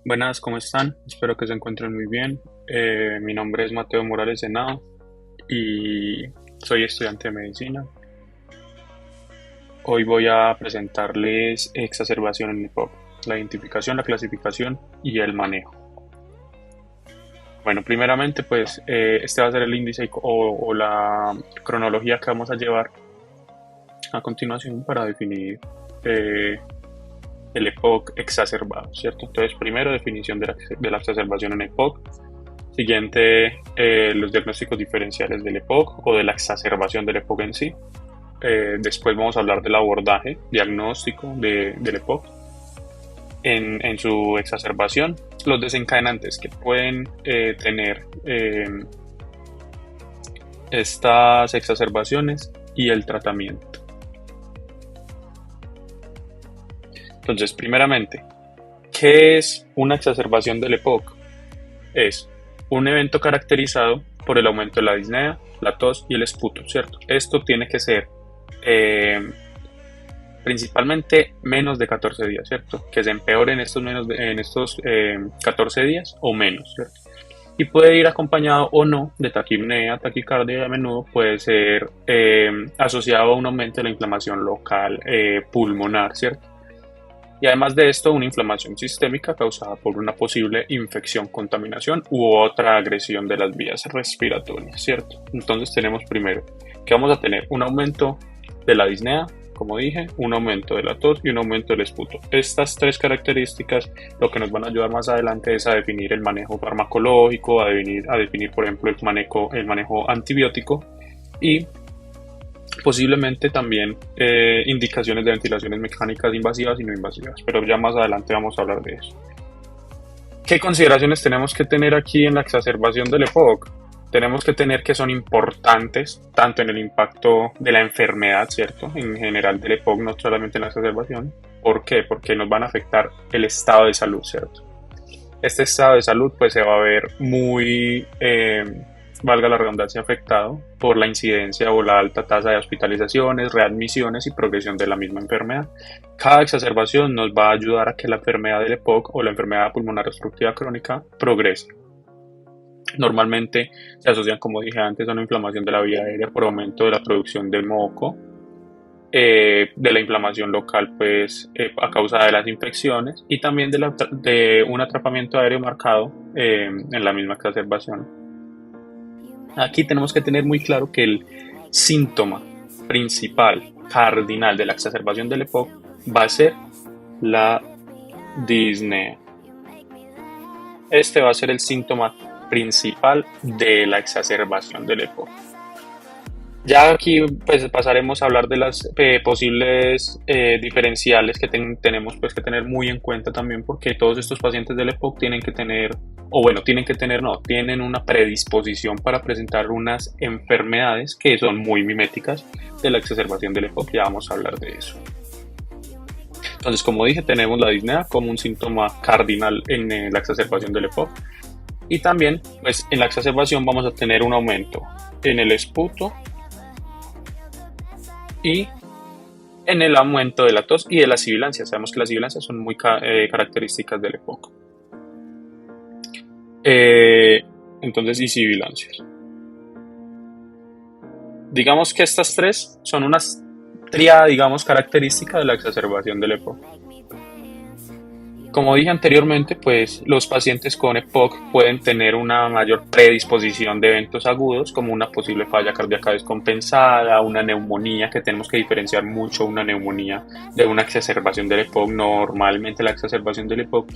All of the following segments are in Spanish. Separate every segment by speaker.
Speaker 1: Buenas, ¿cómo están? Espero que se encuentren muy bien. Mi nombre es Mateo Morales Henao y soy estudiante de medicina. Hoy voy a presentarles exacerbación en EPOC, la identificación, la clasificación y el manejo. Bueno, primeramente, pues este va a ser el índice o la cronología que vamos a llevar a continuación para definir eh, el EPOC exacerbado, ¿cierto? Entonces, primero, definición de la exacerbación en EPOC. Siguiente, los diagnósticos diferenciales del EPOC o de la exacerbación del EPOC en sí. Después vamos a hablar del abordaje diagnóstico del EPOC en su exacerbación, los desencadenantes que pueden tener estas exacerbaciones y el tratamiento. Entonces, primeramente, ¿qué es una exacerbación del EPOC? Es un evento caracterizado por el aumento de la disnea, la tos y el esputo, ¿cierto? Esto tiene que ser eh, principalmente menos de 14 días, ¿cierto? Que se empeore en estos 14 días o menos, ¿cierto? Y puede ir acompañado o no de taquipnea, taquicardia, y a menudo puede ser asociado a un aumento de la inflamación local pulmonar, ¿cierto? Y además de esto, una inflamación sistémica causada por una posible infección, contaminación u otra agresión de las vías respiratorias, ¿cierto? Entonces tenemos primero que vamos a tener un aumento de la disnea, como dije, un aumento de la tos y un aumento del esputo. Estas tres características lo que nos van a ayudar más adelante es a definir el manejo farmacológico, a definir por ejemplo, el manejo antibiótico y posiblemente también indicaciones de ventilaciones mecánicas invasivas y no invasivas, pero ya más adelante vamos a hablar de eso. ¿Qué consideraciones tenemos que tener aquí en la exacerbación del EPOC? Tenemos que tener que son importantes tanto en el impacto de la enfermedad, ¿cierto? En general del EPOC, no solamente en la exacerbación. ¿Por qué? Porque nos van a afectar el estado de salud, ¿cierto? Este estado de salud pues se va a ver muy, valga la redundancia, afectado por la incidencia o la alta tasa de hospitalizaciones, readmisiones y progresión de la misma enfermedad. Cada exacerbación nos va a ayudar a que la enfermedad del EPOC o la enfermedad pulmonar obstructiva crónica progrese. Normalmente se asocian, como dije antes, a una inflamación de la vía aérea por aumento de la producción de moco, de la inflamación local pues a causa de las infecciones y también de un atrapamiento aéreo marcado en la misma exacerbación. Aquí tenemos que tener muy claro que el síntoma principal, cardinal de la exacerbación del EPOC va a ser la disnea. Este va a ser el síntoma principal de la exacerbación del EPOC. Ya aquí pues pasaremos a hablar de las posibles diferenciales que tenemos pues que tener muy en cuenta también porque todos estos pacientes del EPOC tienen que tener, o bueno, tienen una predisposición para presentar unas enfermedades que son muy miméticas de la exacerbación del EPOC, ya vamos a hablar de eso. Entonces, como dije, tenemos la disnea como un síntoma cardinal en la exacerbación del EPOC y también pues en la exacerbación vamos a tener un aumento en el esputo y en el aumento de la tos y de la sibilancia. Sabemos que las sibilancias son muy características del EPOC. Entonces, y sibilancias. Digamos que estas tres son unas tríada, digamos, característica de la exacerbación del EPOC. Como dije anteriormente, pues los pacientes con EPOC pueden tener una mayor predisposición de eventos agudos, como una posible falla cardíaca descompensada, una neumonía, que tenemos que diferenciar mucho una neumonía de una exacerbación del EPOC. Normalmente la exacerbación del EPOC,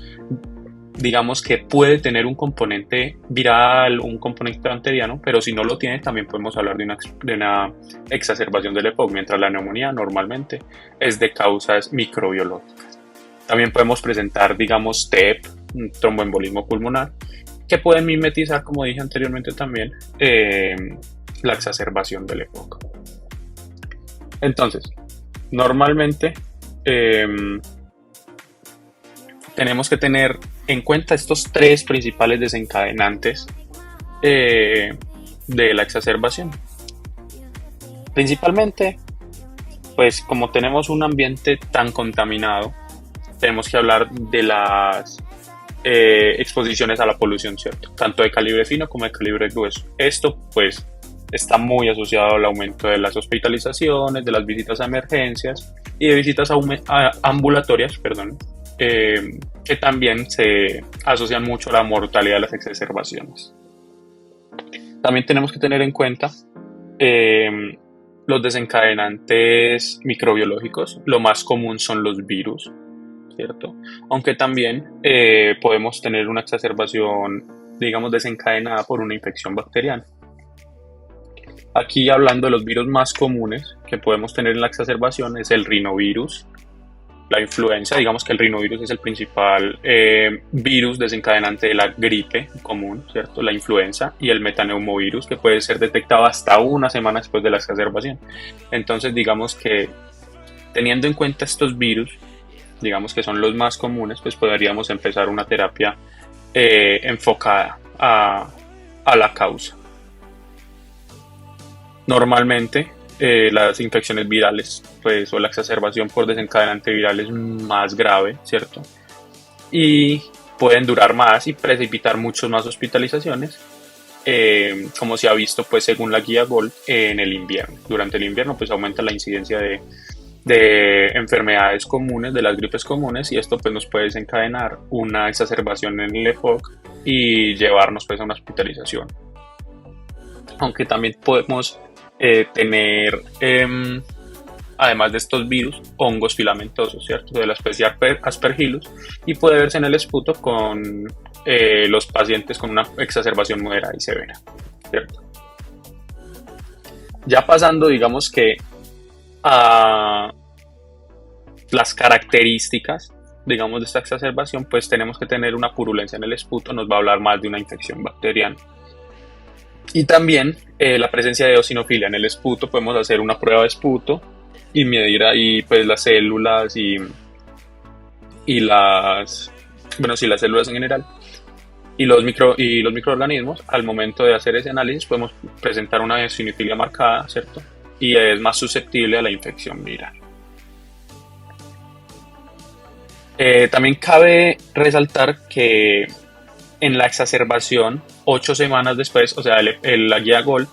Speaker 1: digamos que puede tener un componente viral, un componente bacteriano, pero si no lo tiene, también podemos hablar de una exacerbación del EPOC, mientras la neumonía normalmente es de causas microbiológicas. También podemos presentar, digamos, TEP, un tromboembolismo pulmonar, que pueden mimetizar, como dije anteriormente también, la exacerbación del EPOC. Entonces, normalmente tenemos que tener en cuenta estos tres principales desencadenantes de la exacerbación. Principalmente, pues como tenemos un ambiente tan contaminado, tenemos que hablar de las exposiciones a la polución, ¿cierto? Tanto de calibre fino como de calibre grueso. Esto, pues, está muy asociado al aumento de las hospitalizaciones, de las visitas a emergencias y de visitas ambulatorias, perdón, que también se asocian mucho a la mortalidad de las exacerbaciones. También tenemos que tener en cuenta los desencadenantes microbiológicos. Lo más común son los virus, ¿cierto? Aunque también podemos tener una exacerbación, digamos, desencadenada por una infección bacteriana. Aquí, hablando de los virus más comunes que podemos tener en la exacerbación, es el rinovirus, la influenza. Digamos que el rinovirus es el principal virus desencadenante de la gripe común, ¿cierto? La influenza, y el metaneumovirus, que puede ser detectado hasta una semana después de la exacerbación. Entonces, digamos que teniendo en cuenta estos virus, digamos que son los más comunes, pues podríamos empezar una terapia enfocada a la causa. Normalmente las infecciones virales, pues, o la exacerbación por desencadenante viral es más grave, ¿cierto? Y pueden durar más y precipitar muchas más hospitalizaciones, como se ha visto, pues, según la guía GOLD, en el invierno. Durante el invierno, pues, aumenta la incidencia de enfermedades comunes, de las gripes comunes, y esto, pues, nos puede desencadenar una exacerbación en el EPOC y llevarnos, pues, a una hospitalización. Aunque también podemos tener, además de estos virus, hongos filamentosos, ¿cierto? De la especie Aspergillus, y puede verse en el esputo con los pacientes con una exacerbación moderada y severa, ¿cierto? Ya pasando, digamos que a las características, digamos, de esta exacerbación, pues tenemos que tener una purulencia en el esputo, nos va a hablar más de una infección bacteriana. Y también la presencia de eosinofilia en el esputo. Podemos hacer una prueba de esputo y medir ahí, pues, las células y las, bueno, sí, las células en general y los microorganismos. Al momento de hacer ese análisis podemos presentar una eosinofilia marcada, ¿cierto? Y es más susceptible a la infección viral. También cabe resaltar que en la exacerbación, 8 semanas después, o sea, la guía GOLD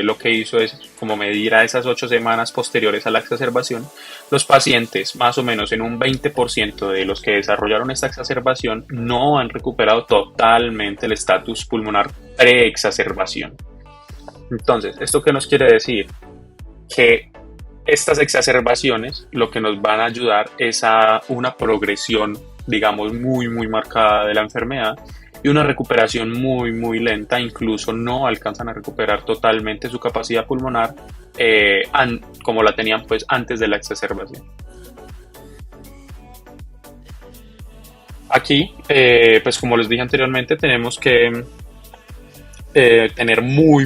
Speaker 1: lo que hizo es como medir a esas 8 semanas posteriores a la exacerbación, los pacientes, más o menos en un 20% de los que desarrollaron esta exacerbación, no han recuperado totalmente el estatus pulmonar pre-exacerbación. Entonces, ¿esto qué nos quiere decir? Que estas exacerbaciones lo que nos van a ayudar es a una progresión, digamos, muy marcada de la enfermedad, y una recuperación muy lenta. Incluso no alcanzan a recuperar totalmente su capacidad pulmonar como la tenían, pues, antes de la exacerbación. Aquí, pues, como les dije anteriormente, tenemos que tener muy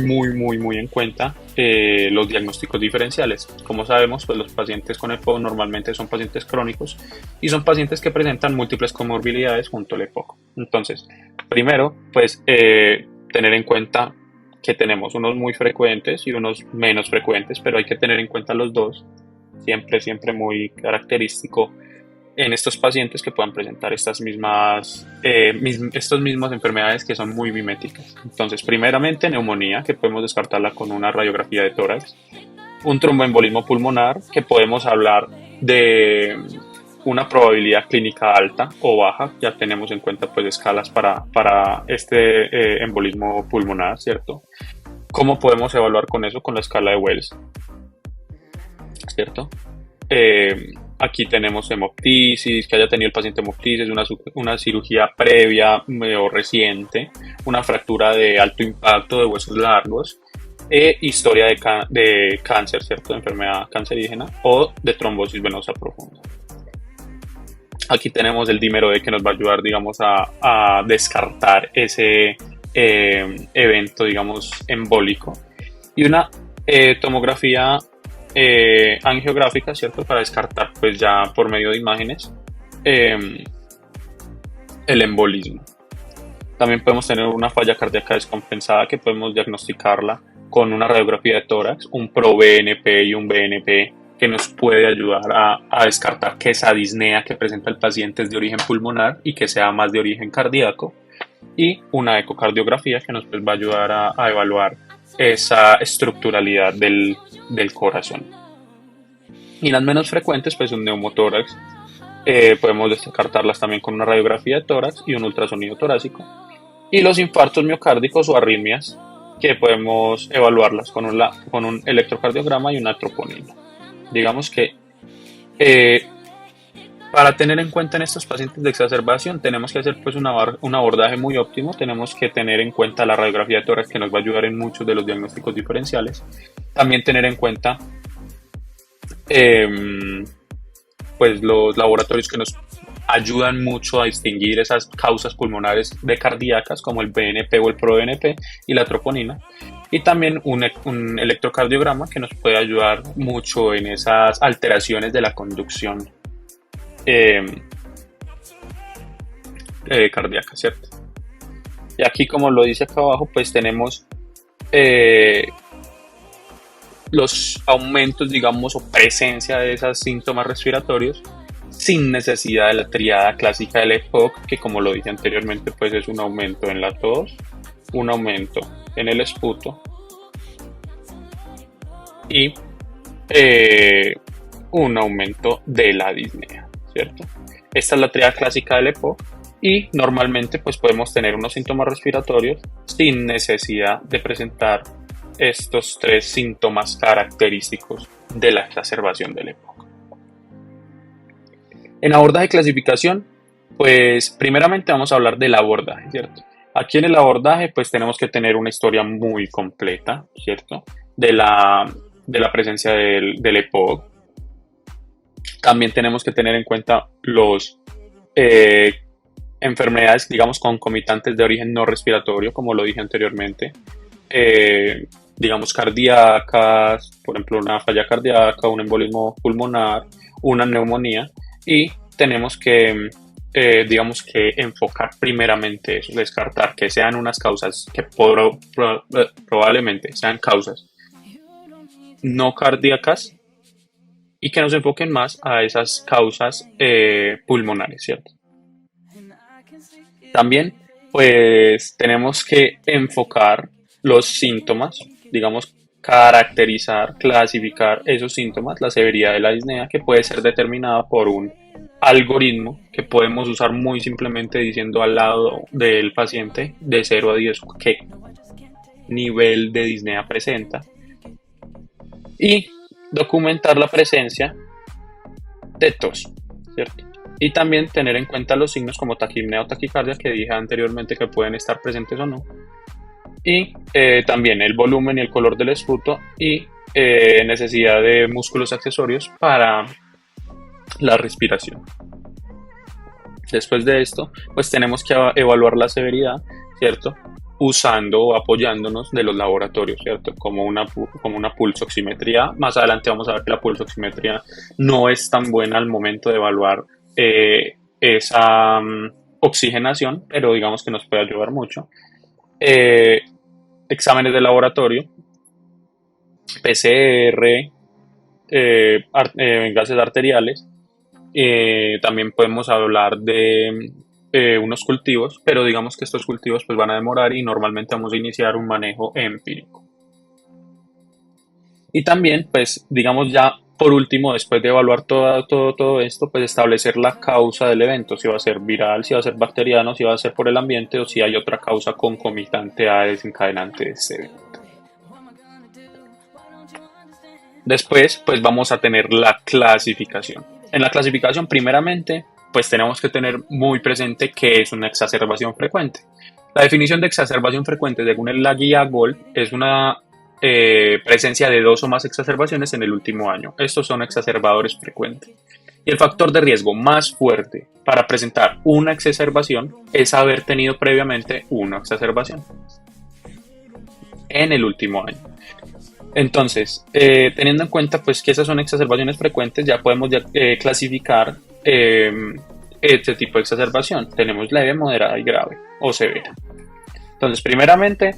Speaker 1: en cuenta los diagnósticos diferenciales. Como sabemos, pues, los pacientes con EPOC normalmente son pacientes crónicos y son pacientes que presentan múltiples comorbilidades junto al EPOC. Entonces, primero, pues, tener en cuenta que tenemos unos muy frecuentes y unos menos frecuentes, pero hay que tener en cuenta los dos. Siempre muy característico en estos pacientes que puedan presentar estas mismas enfermedades que son muy miméticas. Entonces, primeramente, neumonía, que podemos descartarla con una radiografía de tórax. Un tromboembolismo pulmonar, que podemos hablar de una probabilidad clínica alta o baja. Ya tenemos en cuenta, pues, escalas para este embolismo pulmonar, ¿cierto? ¿Cómo podemos evaluar con eso? Con la escala de Wells, ¿cierto? Aquí tenemos hemoptisis, que haya tenido el paciente hemoptisis, una cirugía previa o reciente, una fractura de alto impacto de huesos largos, historia de cáncer, ¿cierto? De enfermedad cancerígena o de trombosis venosa profunda. Aquí tenemos el dímero E, que nos va a ayudar, digamos, a descartar ese evento, digamos, embólico, y una tomografía angiográfica, ¿cierto? Para descartar, pues, ya por medio de imágenes el embolismo. También podemos tener una falla cardíaca descompensada, que podemos diagnosticarla con una radiografía de tórax, un ProBNP y un BNP que nos puede ayudar a descartar que esa disnea que presenta el paciente es de origen pulmonar y que sea más de origen cardíaco, y una ecocardiografía que nos pues, va a ayudar a evaluar esa estructuralidad del corazón. Y las menos frecuentes pues un neumotórax, podemos descartarlas también con una radiografía de tórax y un ultrasonido torácico. Y los infartos miocárdicos o arritmias, que podemos evaluarlas con un electrocardiograma y una troponina. Digamos que para tener en cuenta en estos pacientes de exacerbación tenemos que hacer pues un abordaje muy óptimo. Tenemos que tener en cuenta la radiografía de tórax, que nos va a ayudar en muchos de los diagnósticos diferenciales. También tener en cuenta pues los laboratorios que nos ayudan mucho a distinguir esas causas pulmonares de cardíacas, como el BNP o el ProBNP y la troponina, y también un electrocardiograma que nos puede ayudar mucho en esas alteraciones de la conducción cardíaca, ¿cierto? Y aquí, como lo dice acá abajo, pues tenemos los aumentos, digamos, o presencia de esos síntomas respiratorios sin necesidad de la triada clásica del EPOC, que como lo dije anteriormente, pues es un aumento en la tos, un aumento en el esputo y un aumento de la disnea, ¿cierto? Esta es la triada clásica del EPOC y normalmente pues podemos tener unos síntomas respiratorios sin necesidad de presentar estos tres síntomas característicos de la exacerbación del EPOC. En abordaje y clasificación, pues primeramente vamos a hablar del abordaje, ¿cierto? Aquí en el abordaje pues tenemos que tener una historia muy completa, ¿cierto? De la presencia del EPOC. También tenemos que tener en cuenta los enfermedades, digamos, concomitantes de origen no respiratorio, como lo dije anteriormente. Digamos, cardíacas, por ejemplo, una falla cardíaca, un embolismo pulmonar, una neumonía, y tenemos que, digamos, que enfocar primeramente eso, descartar que sean unas causas que probablemente sean causas no cardíacas y que nos enfoquen más a esas causas pulmonares, ¿cierto? También, pues, tenemos que enfocar los síntomas, digamos, caracterizar, clasificar esos síntomas, la severidad de la disnea, que puede ser determinada por un algoritmo que podemos usar muy simplemente diciendo al lado del paciente de 0 a 10 qué nivel de disnea presenta, y documentar la presencia de tos, ¿cierto? Y también tener en cuenta los signos como taquipnea o taquicardia, que dije anteriormente que pueden estar presentes o no, y también el volumen y el color del esputo y necesidad de músculos accesorios para la respiración. Después de esto, pues tenemos que evaluar la severidad, ¿cierto? Usando o apoyándonos de los laboratorios, ¿cierto? Como una pulsoximetría. Más adelante vamos a ver que la pulsoximetría no es tan buena al momento de evaluar esa oxigenación, pero digamos que nos puede ayudar mucho. Exámenes de laboratorio, PCR, gases arteriales. También podemos hablar de unos cultivos, pero digamos que estos cultivos pues van a demorar y normalmente vamos a iniciar un manejo empírico. Y también, pues digamos ya por último, después de evaluar todo esto, pues establecer la causa del evento, si va a ser viral, si va a ser bacteriano, si va a ser por el ambiente o si hay otra causa concomitante a desencadenante de este evento. Después, pues vamos a tener la clasificación. En la clasificación, primeramente, pues tenemos que tener muy presente qué es una exacerbación frecuente. La definición de exacerbación frecuente, según la guía GOLD, es una presencia de 2 o más exacerbaciones en el último año. Estos son exacerbadores frecuentes. Y el factor de riesgo más fuerte para presentar una exacerbación es haber tenido previamente una exacerbación en el último año. Entonces, teniendo en cuenta pues que esas son exacerbaciones frecuentes, ya podemos clasificar este tipo de exacerbación. Tenemos leve, moderada y grave o severa. Entonces, primeramente,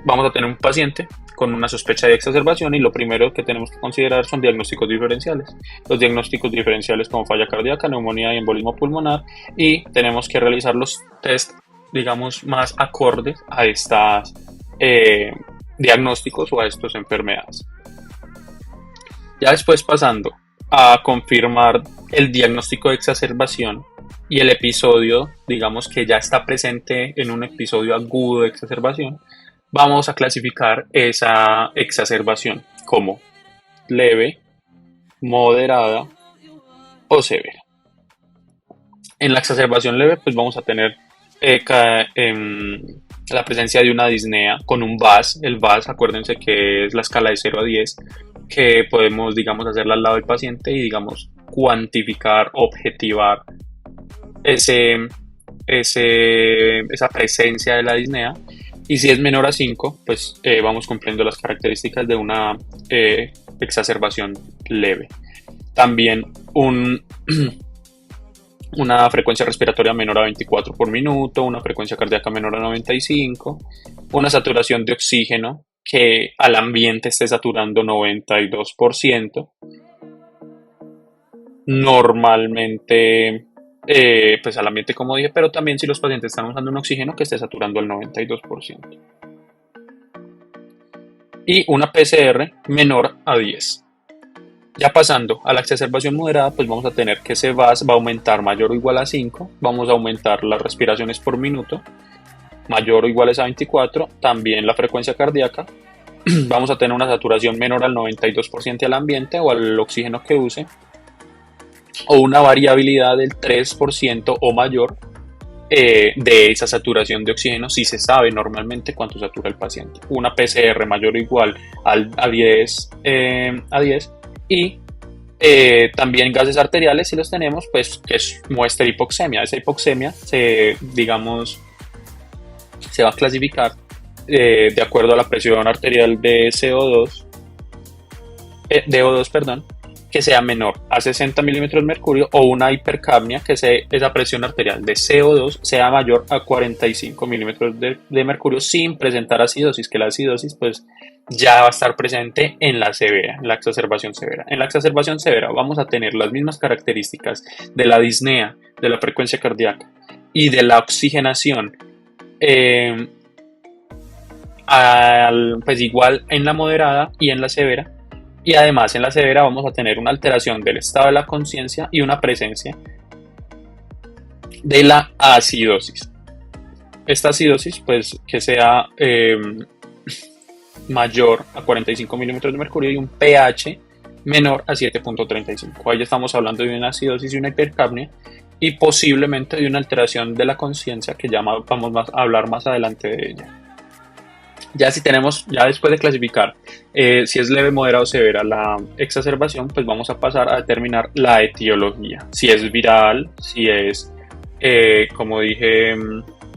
Speaker 1: vamos a tener un paciente con una sospecha de exacerbación, y lo primero que tenemos que considerar son diagnósticos diferenciales. Los diagnósticos diferenciales como falla cardíaca, neumonía y embolismo pulmonar, y tenemos que realizar los test, digamos, más acordes a estos diagnósticos o a estas enfermedades. Ya después, pasando a confirmar el diagnóstico de exacerbación y el episodio, digamos, que ya está presente en un episodio agudo de exacerbación, vamos a clasificar esa exacerbación como leve, moderada o severa. En la exacerbación leve, pues vamos a tener la presencia de una disnea con un VAS. El VAS, acuérdense que es la escala de 0 a 10, que podemos, digamos, hacerla al lado del paciente y, digamos, cuantificar, objetivar esa presencia de la disnea. Y si es menor a 5, pues vamos cumpliendo las características de una exacerbación leve. También una frecuencia respiratoria menor a 24 por minuto, una frecuencia cardíaca menor a 95, una saturación de oxígeno que al ambiente esté saturando 92%. Normalmente, pues al ambiente, como dije, pero también si los pacientes están usando un oxígeno que esté saturando el 92%. Y una PCR menor a 10. Ya pasando a la exacerbación moderada, pues vamos a tener que ese VAS va a aumentar mayor o igual a 5, vamos a aumentar las respiraciones por minuto, mayor o iguales a 24, también la frecuencia cardíaca, vamos a tener una saturación menor al 92% al ambiente o al oxígeno que use, o una variabilidad del 3% o mayor de esa saturación de oxígeno, si se sabe normalmente cuánto satura el paciente. Una PCR mayor o igual a 10, y también gases arteriales, si los tenemos, pues que muestra hipoxemia. Esa hipoxemia se va a clasificar de acuerdo a la presión arterial de CO2, que sea menor a 60 milímetros de mercurio, o una hipercapnia, que esa presión arterial de CO2 sea mayor a 45 milímetros de mercurio sin presentar acidosis, que la acidosis pues ya va a estar presente en la severa, en la exacerbación severa. En la exacerbación severa vamos a tener las mismas características de la disnea, de la frecuencia cardíaca y de la oxigenación, pues igual en la moderada y en la severa. Y además en la severa vamos a tener una alteración del estado de la conciencia y una presencia de la acidosis. Esta acidosis, pues, que sea mayor a 45 milímetros de mercurio y un pH menor a 7.35. Ahí estamos hablando de una acidosis y una hipercapnia, y posiblemente de una alteración de la conciencia, que ya vamos a hablar más adelante de ella. Ya después de clasificar si es leve, moderada o severa la exacerbación, pues vamos a pasar a determinar la etiología. Si es viral, si es, como dije,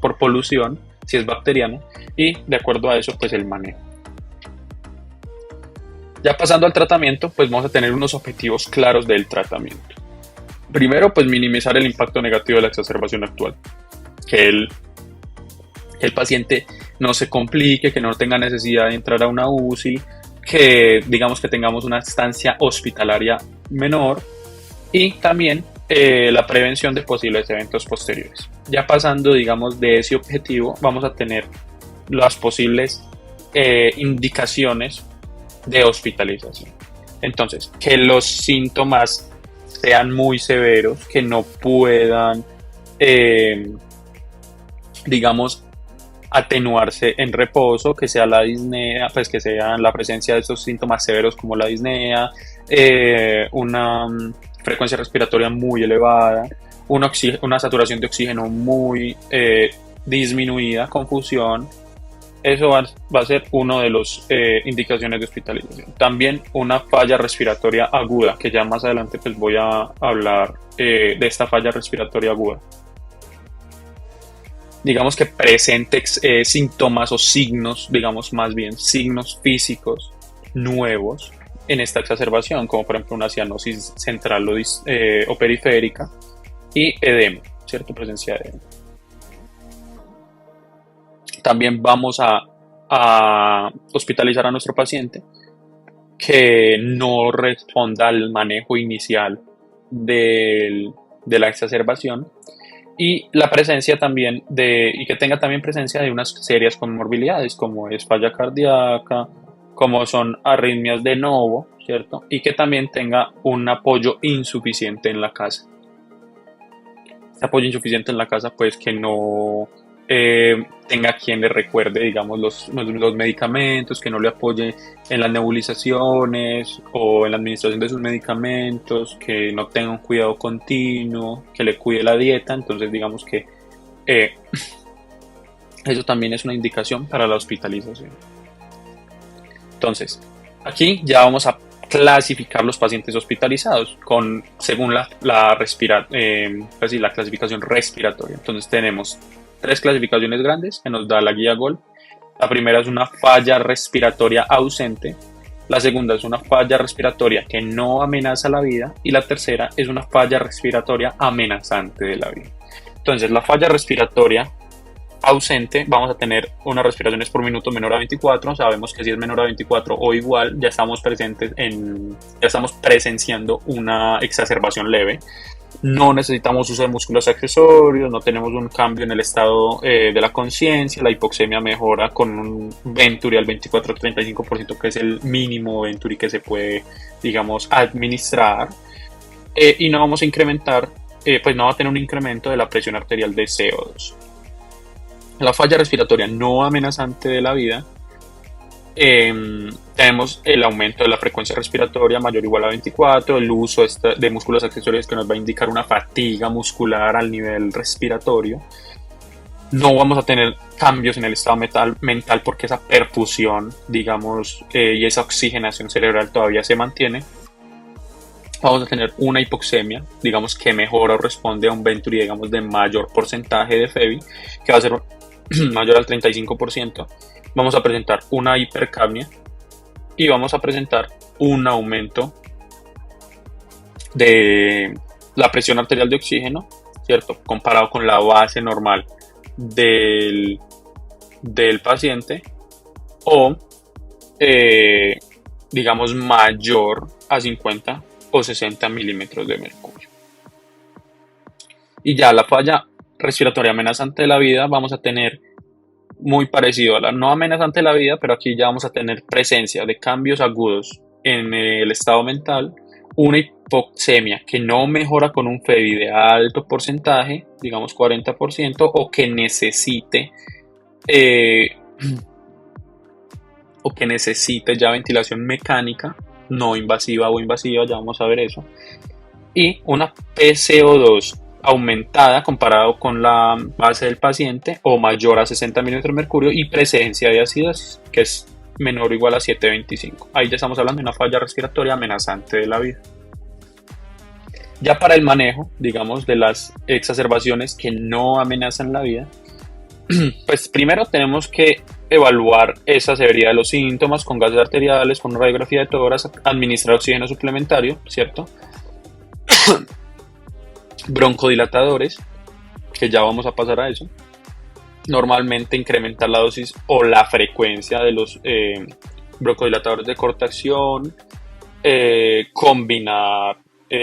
Speaker 1: por polución, si es bacteriano, y de acuerdo a eso, pues el manejo. Ya pasando al tratamiento, pues vamos a tener unos objetivos claros del tratamiento. Primero, pues minimizar el impacto negativo de la exacerbación actual. Que el paciente no se complique, que no tenga necesidad de entrar a una UCI, que digamos que tengamos una estancia hospitalaria menor, y también la prevención de posibles eventos posteriores. Ya pasando, digamos, de ese objetivo, vamos a tener las posibles indicaciones de hospitalización. Entonces, que los síntomas sean muy severos, que no puedan, digamos, atenuarse en reposo, que sea la disnea, pues que sea la presencia de esos síntomas severos como la disnea, una frecuencia respiratoria muy elevada, una saturación de oxígeno muy disminuida, confusión. Eso va a ser uno de los indicaciones de hospitalización. También una falla respiratoria aguda, que ya más adelante pues voy a hablar de esta falla respiratoria aguda. Digamos que presente síntomas o signos, digamos más bien signos físicos nuevos en esta exacerbación, como por ejemplo una cianosis central o periférica, y edema, ¿cierto? Presencia de edema. También vamos a a hospitalizar a nuestro paciente que no responda al manejo inicial de la exacerbación y la presencia también y que tenga también presencia de unas serias comorbilidades como es falla cardíaca, como son arritmias de novo, ¿cierto? Y que también tenga un apoyo insuficiente en la casa. Este apoyo insuficiente en la casa, pues que no tenga quien le recuerde, digamos, los medicamentos, que no le apoye en las nebulizaciones o en la administración de sus medicamentos, que no tenga un cuidado continuo, que le cuide la dieta. Entonces, digamos que eh, eso también es una indicación para la hospitalización. Entonces, aquí ya vamos a clasificar los pacientes hospitalizados según pues la clasificación respiratoria. Entonces tenemos 3 clasificaciones grandes que nos da la guía GOLD. La primera es una falla respiratoria ausente, la segunda es una falla respiratoria que no amenaza la vida y la tercera es una falla respiratoria amenazante de la vida. Entonces, la falla respiratoria ausente, vamos a tener unas respiraciones por minuto menor a 24. Sabemos que si es menor a 24 o igual, ya estamos presenciando una exacerbación leve. No necesitamos uso de músculos accesorios, no tenemos un cambio en el estado de la conciencia, la hipoxemia mejora con un Venturi al 24-35%, que es el mínimo Venturi que se puede, digamos, administrar, y no vamos a incrementar, pues no va a tener un incremento de la presión arterial de CO2. La falla respiratoria no amenazante de la vida, tenemos el aumento de la frecuencia respiratoria mayor o igual a 24, el uso de músculos accesorios que nos va a indicar una fatiga muscular al nivel respiratorio. No vamos a tener cambios en el estado mental porque esa perfusión, digamos, y esa oxigenación cerebral todavía se mantiene. Vamos a tener una hipoxemia, digamos, que mejora o responde a un Venturi, digamos, de mayor porcentaje de FEBI, que va a ser mayor al 35%. Vamos a presentar una hipercapnia y vamos a presentar un aumento de la presión arterial de oxígeno, ¿cierto? Comparado con la base normal del paciente, o digamos mayor a 50 o 60 milímetros de mercurio. Y ya la falla respiratoria amenazante de la vida vamos a tener muy parecido a la no amenazante de la vida, pero aquí ya vamos a tener presencia de cambios agudos en el estado mental, una hipoxemia que no mejora con un FEBI de alto porcentaje, digamos 40%, o que necesite ya ventilación mecánica, no invasiva o invasiva, ya vamos a ver eso, y una PCO2 aumentada comparado con la base del paciente o mayor a 60 milímetros de mercurio y presencia de acidosis que es menor o igual a 7.25. Ahí ya estamos hablando de una falla respiratoria amenazante de la vida. Ya para el manejo, digamos, de las exacerbaciones que no amenazan la vida, pues primero tenemos que evaluar esa severidad de los síntomas con gases arteriales, con una radiografía de tórax, administrar oxígeno suplementario, ¿cierto? Broncodilatadores, que ya vamos a pasar a eso. Normalmente incrementar la dosis o la frecuencia de los broncodilatadores de corta acción, combinar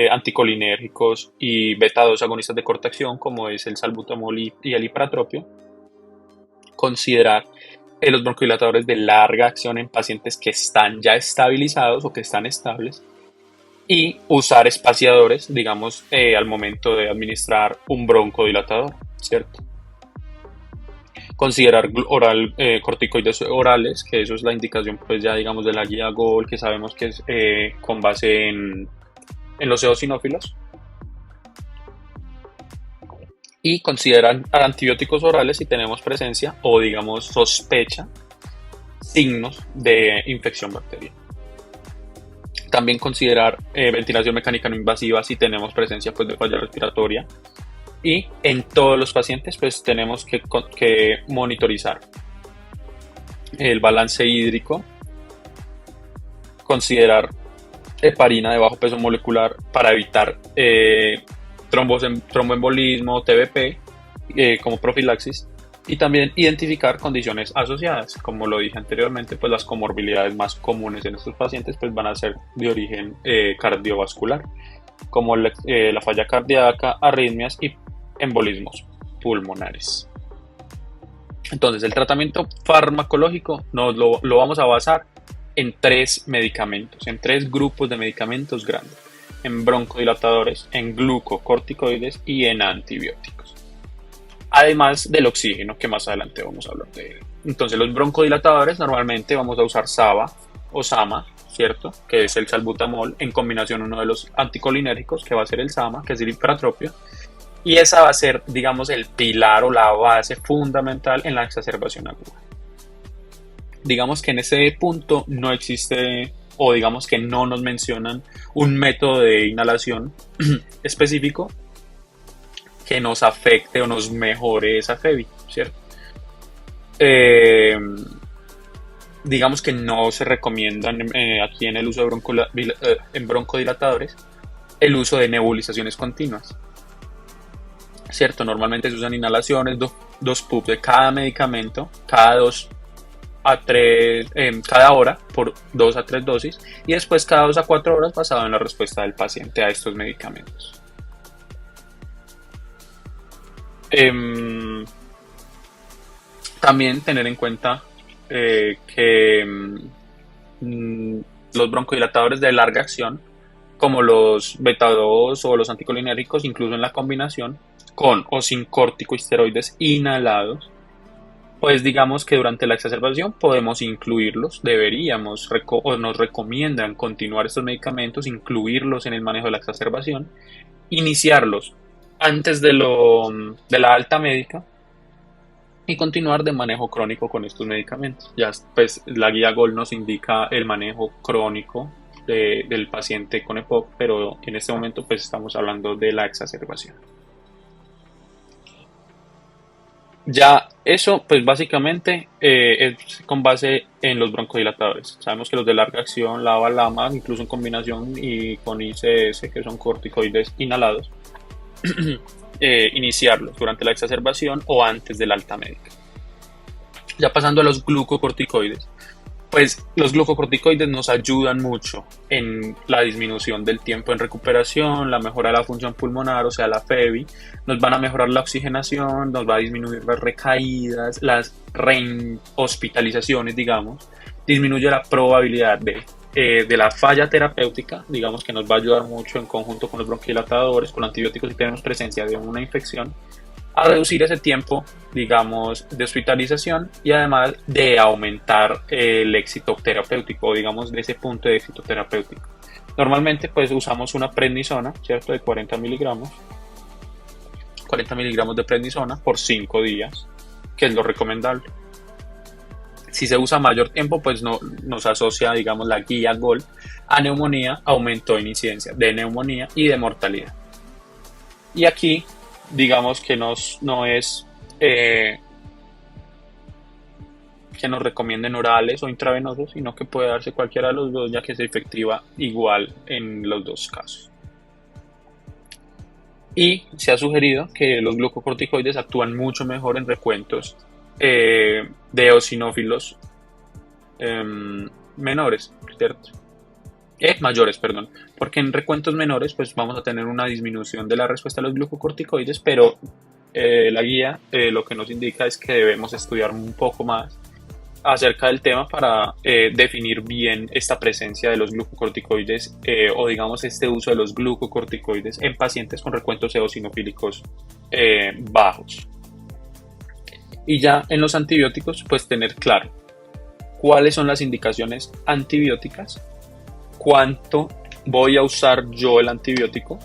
Speaker 1: anticolinérgicos y beta-2 agonistas de corta acción como es el salbutamol y el ipratropio. Considerar los broncodilatadores de larga acción en pacientes que están ya estabilizados o que están estables, y usar espaciadores, digamos, al momento de administrar un broncodilatador, ¿cierto? Considerar corticoides orales, que eso es la indicación, pues ya digamos de la guía GOLD, que sabemos que es con base en los eosinófilos. Y considerar antibióticos orales si tenemos presencia o digamos sospecha, signos de infección bacteriana. También considerar ventilación mecánica no invasiva si tenemos presencia pues, de falla respiratoria. Y en todos los pacientes pues tenemos que monitorizar el balance hídrico, considerar heparina de bajo peso molecular para evitar tromboembolismo, TBP como profilaxis, Y también identificar condiciones asociadas. Como lo dije anteriormente, pues las comorbilidades más comunes en estos pacientes pues van a ser de origen cardiovascular, como la falla cardíaca, arritmias y embolismos pulmonares. Entonces, el tratamiento farmacológico lo vamos a basar en tres medicamentos, en tres grupos de medicamentos grandes, en broncodilatadores, en glucocorticoides y en antibióticos. Además del oxígeno, que más adelante vamos a hablar de él. Entonces, los broncodilatadores normalmente vamos a usar SABA o SAMA, ¿cierto? Que es el salbutamol, en combinación uno de los anticolinérgicos, que va a ser el SAMA, que es el hipertropio. Y esa va a ser, digamos, el pilar o la base fundamental en la exacerbación aguda. Digamos que en ese punto no existe, o digamos que no nos mencionan un método de inhalación específico que nos afecte o nos mejore esa FEBI, ¿cierto? Digamos que no se recomiendan aquí en el uso de en broncodilatadores el uso de nebulizaciones continuas, ¿cierto? Normalmente se usan inhalaciones, dos puffs de cada medicamento, cada 2 a 3, cada hora por 2 a 3 dosis, y después cada 2 a 4 horas basado en la respuesta del paciente a estos medicamentos. También tener en cuenta que los broncodilatadores de larga acción, como los beta-2 o los anticolinérgicos, incluso en la combinación con o sin corticosteroides inhalados, pues digamos que durante la exacerbación podemos incluirlos, deberíamos o nos recomiendan continuar estos medicamentos, incluirlos en el manejo de la exacerbación, iniciarlos antes de la alta médica y continuar de manejo crónico con estos medicamentos. Ya pues la guía GOL nos indica el manejo crónico del paciente con EPOC, pero en este momento pues estamos hablando de la exacerbación. Ya eso pues básicamente es con base en los broncodilatadores. Sabemos que los de larga acción, LABA, incluso en combinación y con ICS, que son corticoides inhalados, iniciarlos durante la exacerbación o antes de la alta médica. Ya pasando a los glucocorticoides, pues los glucocorticoides nos ayudan mucho en la disminución del tiempo en recuperación, la mejora de la función pulmonar, o sea, la FEBI, nos van a mejorar la oxigenación, nos va a disminuir las recaídas, las rehospitalizaciones, digamos, disminuye la probabilidad de la falla terapéutica, digamos que nos va a ayudar mucho en conjunto con los bronquidilatadores, con antibióticos si tenemos presencia de una infección, a reducir ese tiempo, digamos, de hospitalización y además de aumentar el éxito terapéutico, digamos, de ese punto de éxito terapéutico. Normalmente, pues, usamos una prednisona, ¿cierto?, de 40 miligramos de prednisona por 5 días, que es lo recomendable. Si se usa mayor tiempo, pues no, nos asocia, digamos, la guía GOL a neumonía, aumento en incidencia de neumonía y de mortalidad. Y aquí digamos que no es que nos recomienden orales o intravenosos, sino que puede darse cualquiera de los dos, ya que es efectiva igual en los dos casos. Y se ha sugerido que los glucocorticoides actúan mucho mejor en recuentos de eosinófilos mayores, perdón, porque en recuentos menores pues vamos a tener una disminución de la respuesta a los glucocorticoides, pero la guía lo que nos indica es que debemos estudiar un poco más acerca del tema para definir bien esta presencia de los glucocorticoides o digamos este uso de los glucocorticoides en pacientes con recuentos eosinofílicos bajos. Y ya en los antibióticos pues tener claro cuáles son las indicaciones antibióticas, cuánto voy a usar yo el antibiótico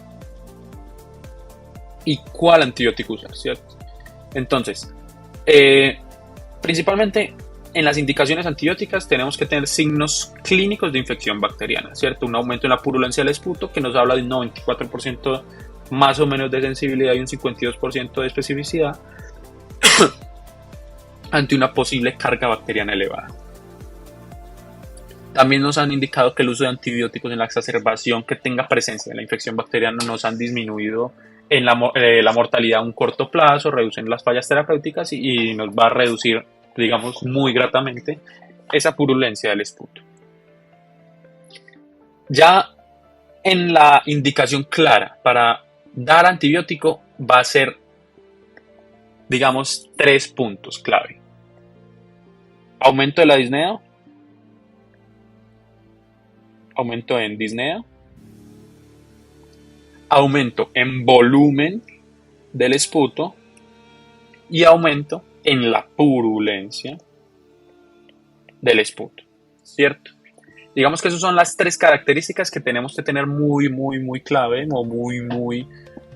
Speaker 1: y cuál antibiótico usar, ¿cierto? Entonces, principalmente en las indicaciones antibióticas tenemos que tener signos clínicos de infección bacteriana, ¿cierto? Un aumento en la purulencia del esputo que nos habla de un 94% más o menos de sensibilidad y un 52% de especificidad ante una posible carga bacteriana elevada. También nos han indicado que el uso de antibióticos en la exacerbación que tenga presencia de la infección bacteriana nos han disminuido la mortalidad a un corto plazo, reducen las fallas terapéuticas y nos va a reducir, digamos, muy gratamente esa purulencia del esputo. Ya en la indicación clara para dar antibiótico va a ser, digamos, 3 puntos clave. Aumento de la disnea, aumento en disnea, aumento en volumen del esputo y aumento en la purulencia del esputo, ¿cierto? Digamos que esas son las 3 características que tenemos que tener muy clave o muy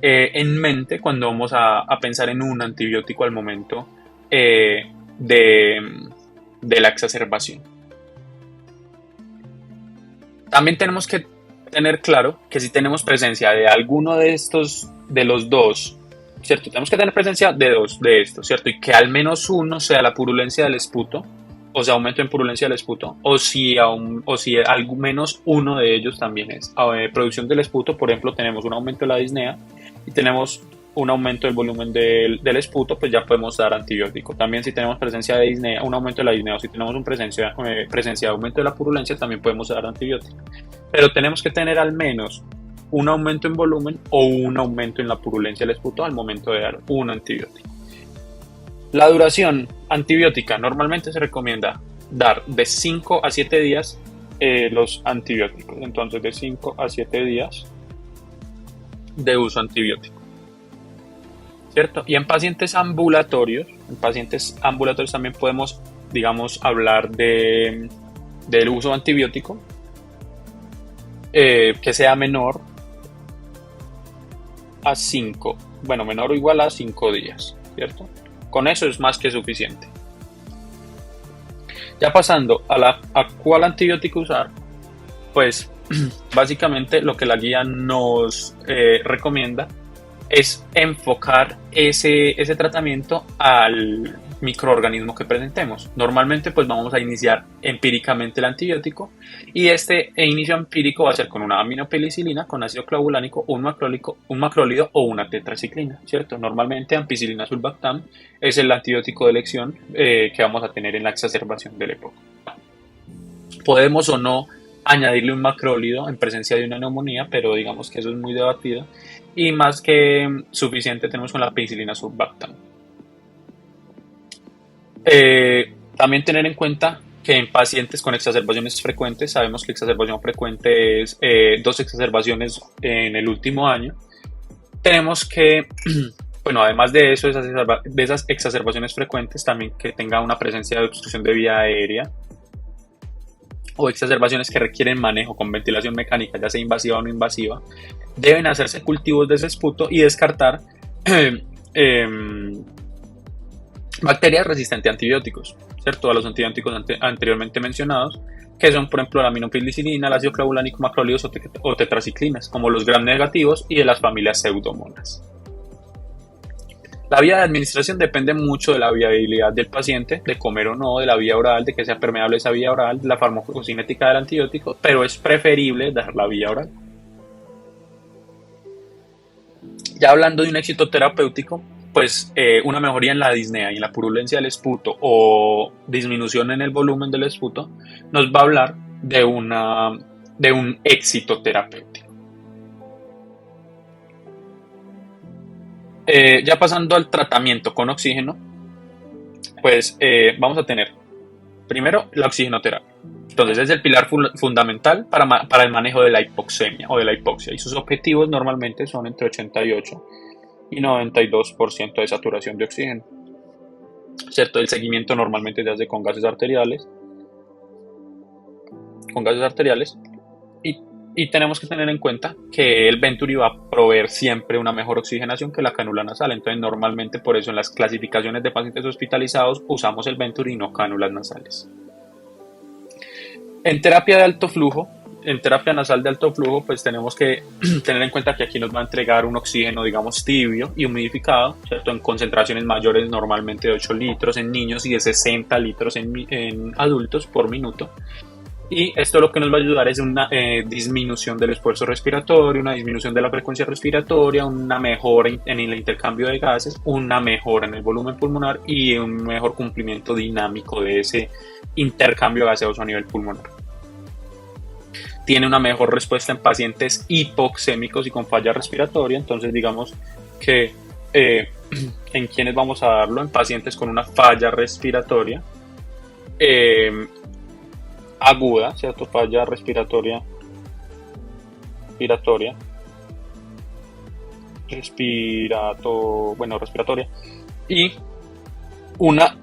Speaker 1: en mente cuando vamos a pensar en un antibiótico al momento de la exacerbación. También tenemos que tener claro que si tenemos presencia de alguno de estos, de los dos, ¿cierto? Tenemos que tener presencia de 2 de estos, ¿cierto? Y que al menos uno sea la purulencia del esputo, o sea, aumento en purulencia del esputo, o si al menos uno de ellos también es producción del esputo. Por ejemplo, tenemos un aumento de la disnea y tenemos un aumento del volumen del esputo, pues ya podemos dar antibiótico. También si tenemos presencia de disnea, un aumento de la disnea, o si tenemos presencia de aumento de la purulencia, también podemos dar antibiótico. Pero tenemos que tener al menos un aumento en volumen o un aumento en la purulencia del esputo al momento de dar un antibiótico. La duración antibiótica normalmente se recomienda dar de 5 a 7 días los antibióticos. Entonces, de 5 a 7 días de uso antibiótico, ¿cierto? Y en pacientes ambulatorios también podemos, digamos, hablar del uso antibiótico que sea menor a 5, bueno, menor o igual a 5 días, ¿cierto? Con eso es más que suficiente. Ya pasando a cuál antibiótico usar, pues básicamente lo que la guía nos recomienda es enfocar ese tratamiento al microorganismo que presentemos. Normalmente pues vamos a iniciar empíricamente el antibiótico y este inicio empírico va a ser con una aminopenicilina, con ácido clavulánico, un macrólido o una tetraciclina, ¿cierto? Normalmente ampicilina sulbactam es el antibiótico de elección que vamos a tener en la exacerbación del EPOC. Podemos o no añadirle un macrólido en presencia de una neumonía, pero digamos que eso es muy debatido y más que suficiente tenemos con la penicilina sulbactam. También tener en cuenta que en pacientes con exacerbaciones frecuentes, sabemos que exacerbación frecuente es 2 exacerbaciones en el último año, tenemos que, bueno, además de eso, de esas exacerbaciones frecuentes, también que tenga una presencia de obstrucción de vía aérea o exacerbaciones que requieren manejo con ventilación mecánica, ya sea invasiva o no invasiva, deben hacerse cultivos de ese esputo y descartar bacterias resistentes a antibióticos, ¿cierto? A los antibióticos anteriormente mencionados, que son, por ejemplo, la aminopenicilina, el ácido clavulánico, macrólidos o tetraciclinas, como los gram negativos y de las familias pseudomonas. La vía de administración depende mucho de la viabilidad del paciente, de comer o no, de la vía oral, de que sea permeable esa vía oral, de la farmacocinética del antibiótico, pero es preferible dar la vía oral. Ya hablando de un éxito terapéutico, pues una mejoría en la disnea y en la purulencia del esputo o disminución en el volumen del esputo nos va a hablar de un éxito terapéutico. Ya pasando al tratamiento con oxígeno, pues vamos a tener primero la oxigenoterapia. Entonces es el pilar fundamental para el manejo de la hipoxemia o de la hipoxia y sus objetivos normalmente son entre 88 y 92% de saturación de oxígeno, ¿cierto? El seguimiento normalmente se hace con gases arteriales y tenemos que tener en cuenta que el Venturi va a proveer siempre una mejor oxigenación que la cánula nasal. Entonces normalmente por eso en las clasificaciones de pacientes hospitalizados usamos el Venturi y no cánulas nasales. En terapia de alto flujo, en terapia nasal de alto flujo, pues tenemos que tener en cuenta que aquí nos va a entregar un oxígeno, digamos, tibio y humidificado, ¿cierto? En concentraciones mayores, normalmente de 8 litros en niños y de 60 litros en adultos por minuto. Y esto lo que nos va a ayudar es una disminución del esfuerzo respiratorio, una disminución de la frecuencia respiratoria, una mejora en el intercambio de gases, una mejora en el volumen pulmonar y un mejor cumplimiento dinámico de ese intercambio gaseoso a nivel pulmonar. Tiene una mejor respuesta en pacientes hipoxémicos y con falla respiratoria. Entonces digamos que en quienes vamos a darlo, en pacientes con una falla respiratoria aguda, ¿cierto? Falla respiratoria, respiratoria y una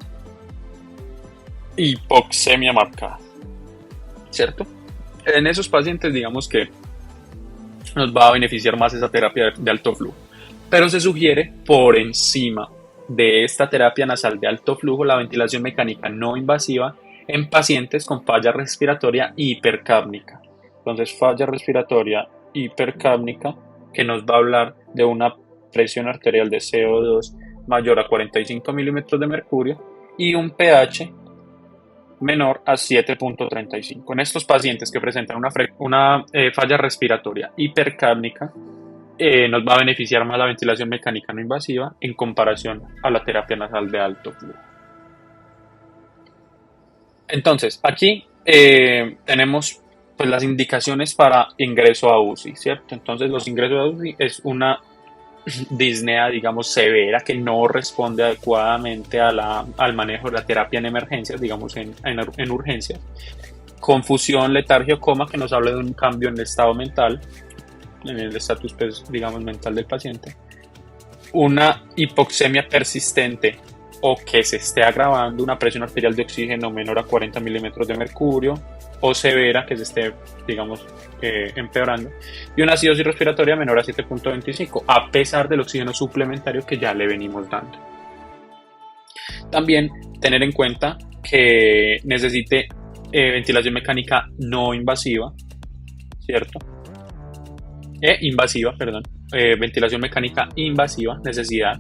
Speaker 1: hipoxemia marcada, ¿cierto? En esos pacientes digamos que nos va a beneficiar más esa terapia de alto flujo, pero se sugiere por encima de esta terapia nasal de alto flujo la ventilación mecánica no invasiva en pacientes con falla respiratoria hipercápnica. Entonces, falla respiratoria hipercápnica, que nos va a hablar de una presión arterial de CO2 mayor a 45 milímetros de mercurio y un pH menor a 7.35. En estos pacientes que presentan una falla respiratoria hipercápnica, nos va a beneficiar más la ventilación mecánica no invasiva en comparación a la terapia nasal de alto flujo. Entonces, aquí tenemos pues, las indicaciones para ingreso a UCI, ¿cierto? Entonces, los ingresos a UCI es una disnea, digamos, severa que no responde adecuadamente al manejo de la terapia en emergencias, digamos, en urgencias. Confusión, letargia o coma, que nos habla de un cambio en el estado mental, en el estatus, pues, digamos, mental del paciente. Una hipoxemia persistente o que se esté agravando, una presión arterial de oxígeno menor a 40 milímetros de mercurio, o severa, que se esté, digamos, empeorando, y una acidosis respiratoria menor a 7.25, a pesar del oxígeno suplementario que ya le venimos dando. También tener en cuenta que necesite ventilación mecánica no invasiva, ¿cierto? Invasiva, perdón. Ventilación mecánica invasiva, necesidad,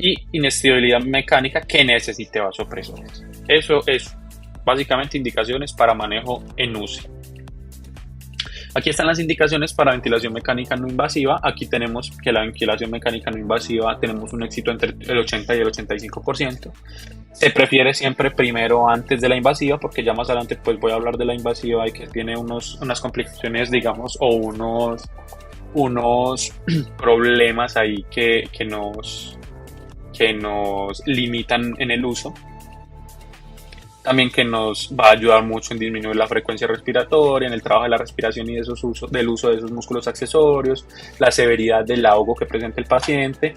Speaker 1: y inestabilidad mecánica que necesite vasopresores. Eso es básicamente indicaciones para manejo en UCI. Aquí están las indicaciones para ventilación mecánica no invasiva. Aquí tenemos que la ventilación mecánica no invasiva tenemos un éxito entre el 80 y el 85%. Se prefiere siempre primero antes de la invasiva, porque ya más adelante pues voy a hablar de la invasiva y que tiene unas complicaciones, digamos, o unos problemas ahí que nos limitan en el uso. También que nos va a ayudar mucho en disminuir la frecuencia respiratoria, en el trabajo de la respiración y del uso de esos músculos accesorios, la severidad del ahogo que presenta el paciente.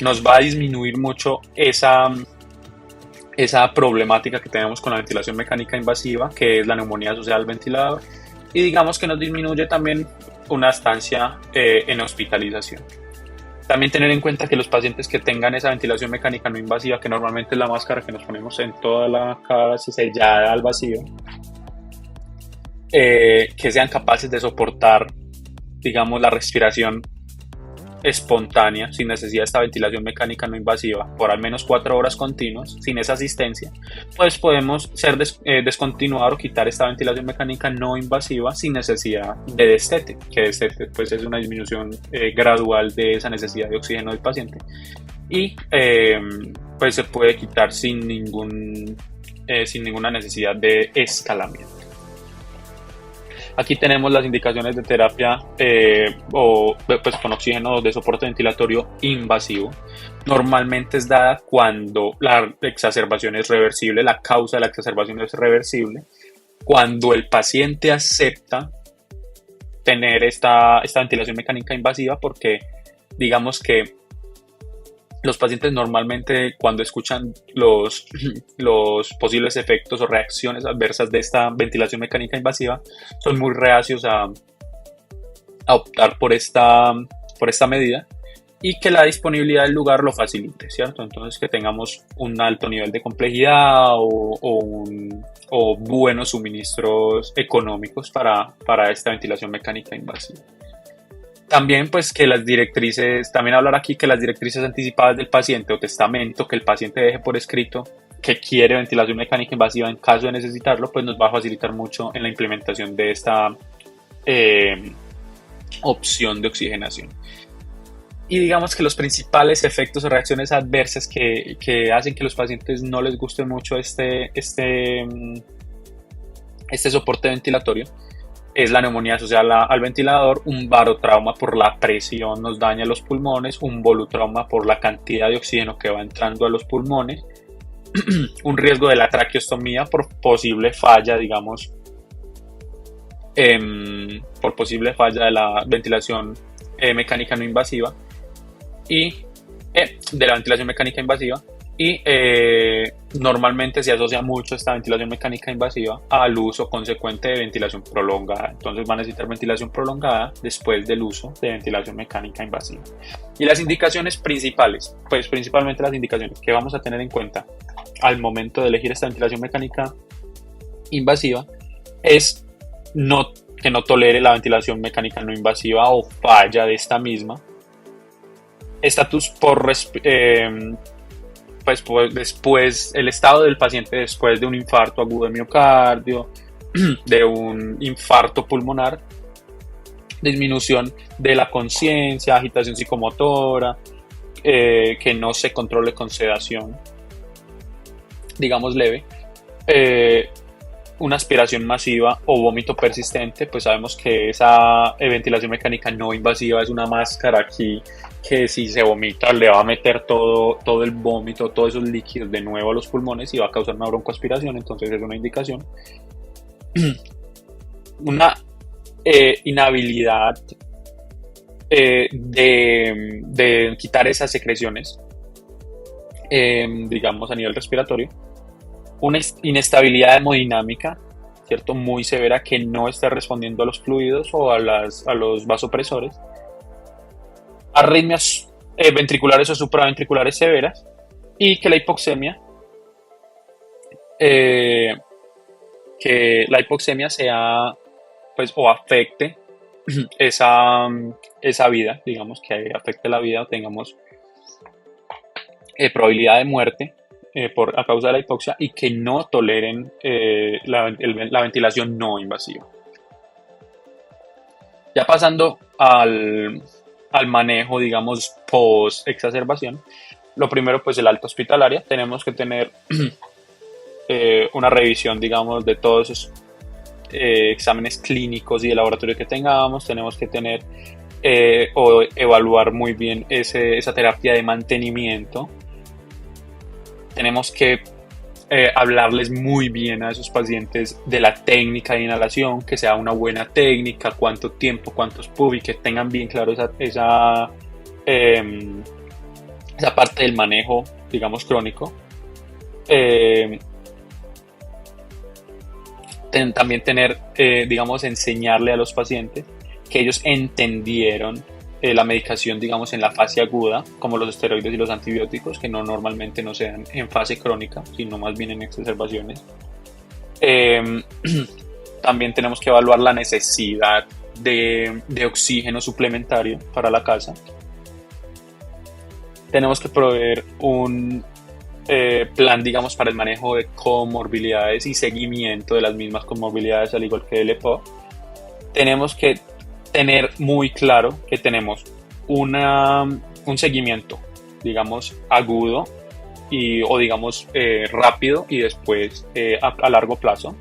Speaker 1: Nos va a disminuir mucho esa problemática que tenemos con la ventilación mecánica invasiva, que es la neumonía asociada al ventilador, y digamos que nos disminuye también una estancia en hospitalización. También tener en cuenta que los pacientes que tengan esa ventilación mecánica no invasiva, que normalmente es la máscara que nos ponemos en toda la cara sellada al vacío, que sean capaces de soportar, digamos, la respiración espontánea sin necesidad de esta ventilación mecánica no invasiva por al menos 4 horas continuas sin esa asistencia, pues podemos descontinuar o quitar esta ventilación mecánica no invasiva sin necesidad de destete, que destete pues es una disminución gradual de esa necesidad de oxígeno del paciente, y pues se puede quitar sin ninguna necesidad de escalamiento. Aquí tenemos las indicaciones de terapia pues con oxígeno de soporte ventilatorio invasivo. Normalmente es dada cuando la exacerbación es reversible, la causa de la exacerbación es reversible, cuando el paciente acepta tener esta ventilación mecánica invasiva, porque digamos que los pacientes normalmente cuando escuchan los posibles efectos o reacciones adversas de esta ventilación mecánica invasiva son muy reacios a optar por esta medida, y que la disponibilidad del lugar lo facilite, ¿cierto? Entonces que tengamos un alto nivel de complejidad o buenos suministros económicos para esta ventilación mecánica invasiva. También pues también hablar aquí que las directrices anticipadas del paciente o testamento que el paciente deje por escrito que quiere ventilación mecánica invasiva en caso de necesitarlo, pues nos va a facilitar mucho en la implementación de esta eh, opción de oxigenación. Y digamos que los principales efectos o reacciones adversas que hacen que los pacientes no les guste mucho este soporte ventilatorio es la neumonía asociada al ventilador, un barotrauma por la presión nos daña los pulmones, un volutrauma por la cantidad de oxígeno que va entrando a los pulmones, un riesgo de la traqueostomía por posible falla, digamos, por posible falla de la ventilación mecánica no invasiva y de la ventilación mecánica invasiva y normalmente se asocia mucho esta ventilación mecánica invasiva al uso consecuente de ventilación prolongada. Entonces van a necesitar ventilación prolongada después del uso de ventilación mecánica invasiva. Y las indicaciones principales, pues principalmente las indicaciones que vamos a tener en cuenta al momento de elegir esta ventilación mecánica invasiva es que no tolere la ventilación mecánica no invasiva o falla de esta misma. Estatus pues después, el estado del paciente después de un infarto agudo de miocardio, de un infarto pulmonar, disminución de la conciencia, agitación psicomotora, que no se controle con sedación, digamos leve, una aspiración masiva o vómito persistente, pues sabemos que esa ventilación mecánica no invasiva es una máscara aquí que si se vomita le va a meter todo el vómito, todos esos líquidos de nuevo a los pulmones y va a causar una broncoaspiración, entonces es una indicación. Una inhabilidad de quitar esas secreciones, digamos a nivel respiratorio, una inestabilidad hemodinámica, ¿cierto? Muy severa que no esté respondiendo a los fluidos o a los vasopresores, arritmias ventriculares o supraventriculares severas y que la hipoxemia sea pues o afecte esa vida, digamos que afecte la vida o tengamos probabilidad de muerte a causa de la hipoxia y que no toleren la ventilación no invasiva. Ya pasando al manejo, digamos, post-exacerbación, lo primero, pues el alta hospitalaria. Tenemos que tener una revisión, digamos, de todos esos exámenes clínicos y de laboratorio que tengamos. Tenemos que tener o evaluar muy bien esa terapia de mantenimiento. Tenemos que hablarles muy bien a esos pacientes de la técnica de inhalación, que sea una buena técnica, cuánto tiempo, cuántos PUB y que tengan bien claro esa parte del manejo, digamos, crónico. También digamos, enseñarle a los pacientes que ellos entendieron la medicación, digamos, en la fase aguda, como los esteroides y los antibióticos, que normalmente no se dan en fase crónica, sino más bien en exacerbaciones. También tenemos que evaluar la necesidad de oxígeno suplementario para la casa. Tenemos que proveer un plan, digamos, para el manejo de comorbilidades y seguimiento de las mismas comorbilidades, al igual que el EPO. Tenemos que tener muy claro que tenemos un seguimiento, digamos, agudo o digamos rápido y después a largo plazo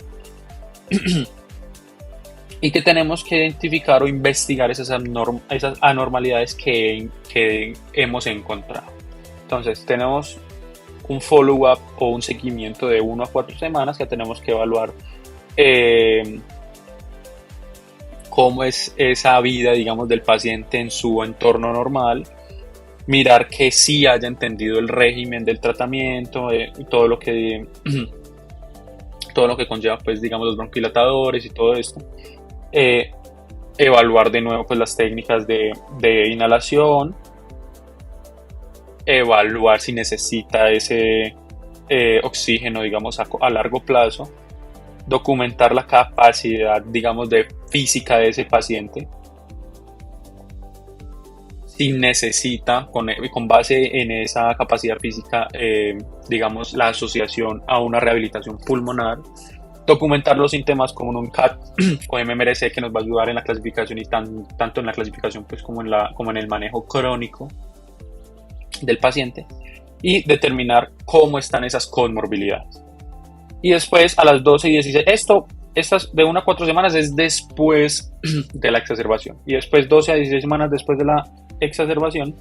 Speaker 1: y que tenemos que identificar o investigar esas anormalidades que hemos encontrado. Entonces tenemos un follow-up o un seguimiento de 1 a 4 semanas que tenemos que evaluar cómo es esa vida, digamos, del paciente en su entorno normal, mirar que sí haya entendido el régimen del tratamiento, todo lo que conlleva, pues, digamos, los bronquilatadores y todo esto, evaluar de nuevo, pues, las técnicas de inhalación, evaluar si necesita ese oxígeno, digamos, a largo plazo, documentar la capacidad, digamos, de física de ese paciente. si necesita, con base en esa capacidad física, digamos, la asociación a una rehabilitación pulmonar, documentar los síntomas como en un CAT o MMRC que nos va a ayudar en la clasificación y tanto en la clasificación pues como en el manejo crónico del paciente y determinar cómo están esas comorbilidades. Y después a las 12 y 16, estas de 1 a 4 semanas es después de la exacerbación. Y después 12 a 16 semanas después de la exacerbación,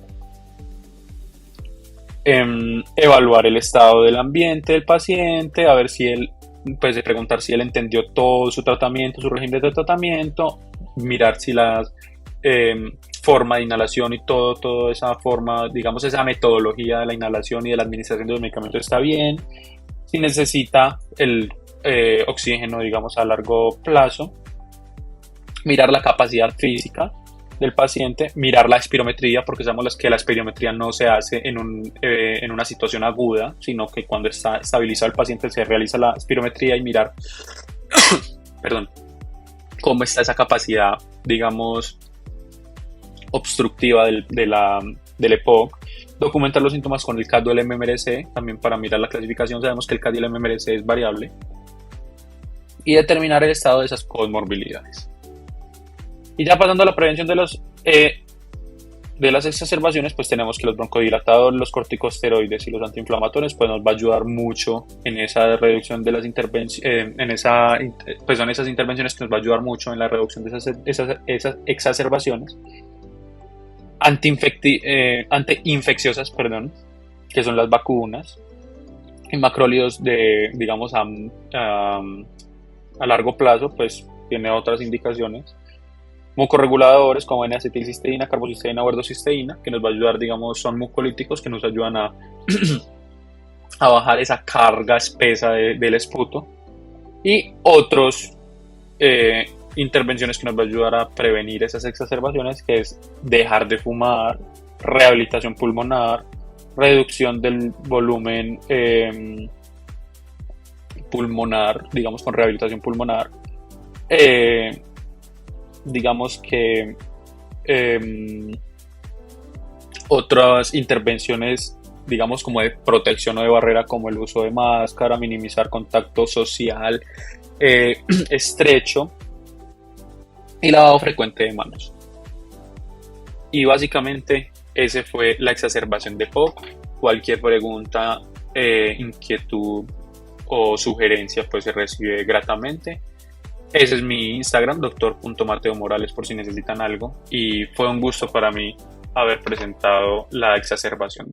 Speaker 1: evaluar el estado del ambiente del paciente, a ver si él, pues de preguntar si él entendió todo su tratamiento, su régimen de tratamiento, mirar si la forma de inhalación y toda esa forma, digamos, esa metodología de la inhalación y de la administración de los medicamentos está bien, si necesita el oxígeno, digamos, a largo plazo, mirar la capacidad física del paciente, mirar la espirometría, porque sabemos que la espirometría no se hace en una situación aguda, sino que cuando está estabilizado el paciente se realiza la espirometría y mirar perdón, cómo está esa capacidad, digamos, obstructiva del EPOC, documentar los síntomas con el CAD o el MMRC, también para mirar la clasificación, sabemos que el CAD y el MMRC es variable, y determinar el estado de esas comorbilidades. Y ya pasando a la prevención de las exacerbaciones, pues tenemos que los broncodilatadores, los corticosteroides y los antiinflamatorios, pues nos va a ayudar mucho en esa reducción de las intervenciones, pues son esas intervenciones que nos va a ayudar mucho en la reducción de esas exacerbaciones. Antiinfecciosas, perdón, que son las vacunas, y macrólidos digamos, a largo plazo, pues tiene otras indicaciones. Mucorreguladores como N-acetilcisteína, carbocisteína o erdocisteína, que nos va a ayudar, digamos, son mucolíticos que nos ayudan a bajar esa carga espesa del esputo. Y otros intervenciones que nos va a ayudar a prevenir esas exacerbaciones, que es dejar de fumar, rehabilitación pulmonar, reducción del volumen pulmonar, digamos, con rehabilitación pulmonar, digamos que otras intervenciones, digamos, como de protección o de barrera, como el uso de máscara, minimizar contacto social estrecho y lavado frecuente de manos. Y básicamente ese fue la exacerbación de POC. Cualquier pregunta, inquietud o sugerencia pues se recibe gratamente. Ese es mi Instagram, doctor.mateomorales, por si necesitan algo. Y fue un gusto para mí haber presentado la exacerbación